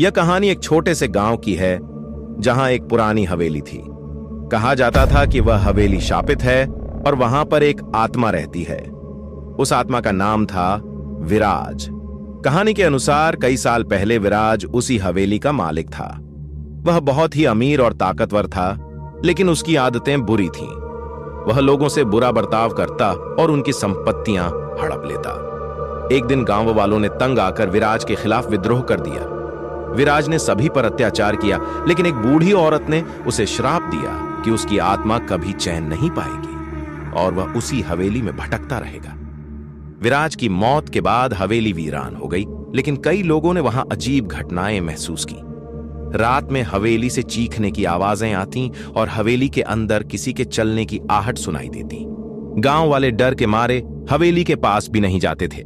यह कहानी एक छोटे से गांव की है जहां एक पुरानी हवेली थी। कहा जाता था कि वह हवेली शापित है और वहां पर एक आत्मा रहती है। उस आत्मा का नाम था विराज। कहानी के अनुसार कई साल पहले विराज उसी हवेली का मालिक था। वह बहुत ही अमीर और ताकतवर था, लेकिन उसकी आदतें बुरी थीं। वह लोगों से बुरा बर्ताव करता और उनकी संपत्तियां हड़प लेता। एक दिन गांव वालों ने तंग आकर विराज के खिलाफ विद्रोह कर दिया। विराज ने सभी पर अत्याचार किया, लेकिन एक बूढ़ी औरत ने उसे श्राप दिया कि उसकी आत्मा कभी चैन नहीं पाएगी और वह उसी हवेली में भटकता रहेगा। विराज की मौत के बाद हवेली वीरान हो गई, लेकिन कई लोगों ने वहां अजीब घटनाएं महसूस की। रात में हवेली से चीखने की आवाजें आती और हवेली के अंदर किसी के चलने की आहट सुनाई देती। गांव वाले डर के मारे हवेली के पास भी नहीं जाते थे।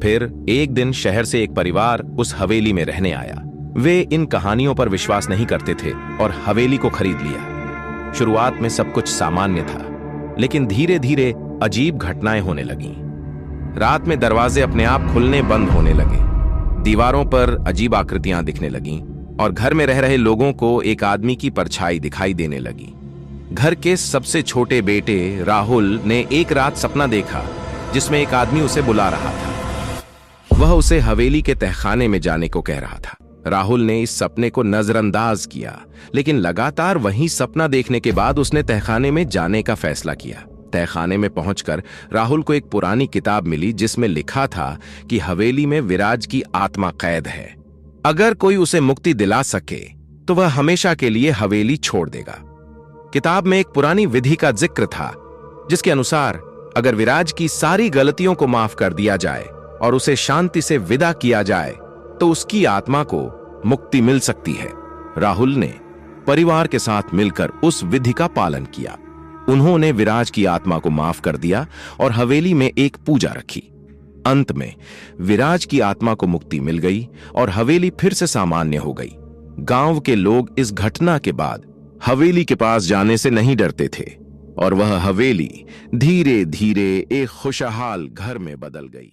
फिर एक दिन शहर से एक परिवार उस हवेली में रहने आया। वे इन कहानियों पर विश्वास नहीं करते थे और हवेली को खरीद लिया। शुरुआत में सब कुछ सामान्य था, लेकिन धीरे धीरे अजीब घटनाएं होने लगीं। रात में दरवाजे अपने आप खुलने बंद होने लगे, दीवारों पर अजीब आकृतियां दिखने लगीं और घर में रह रहे लोगों को एक आदमी की परछाई दिखाई देने लगी। घर के सबसे छोटे बेटे राहुल ने एक रात सपना देखा जिसमें एक आदमी उसे बुला रहा था। वह उसे हवेली के तहखाने में जाने को कह रहा था। राहुल ने इस सपने को नजरअंदाज किया, लेकिन लगातार वही सपना देखने के बाद उसने तहखाने में जाने का फैसला किया। तहखाने में पहुंचकर राहुल को एक पुरानी किताब मिली जिसमें लिखा था कि हवेली में विराज की आत्मा कैद है। अगर कोई उसे मुक्ति दिला सके तो वह हमेशा के लिए हवेली छोड़ देगा। किताब में एक पुरानी विधि का जिक्र था जिसके अनुसार अगर विराज की सारी गलतियों को माफ कर दिया जाए और उसे शांति से विदा किया जाए तो उसकी आत्मा को मुक्ति मिल सकती है। राहुल ने परिवार के साथ मिलकर उस विधि का पालन किया। उन्होंने विराज की आत्मा को माफ कर दिया और हवेली में एक पूजा रखी। अंत में विराज की आत्मा को मुक्ति मिल गई और हवेली फिर से सामान्य हो गई। गांव के लोग इस घटना के बाद हवेली के पास जाने से नहीं डरते थे और वह हवेली धीरे धीरे एक खुशहाल घर में बदल गई।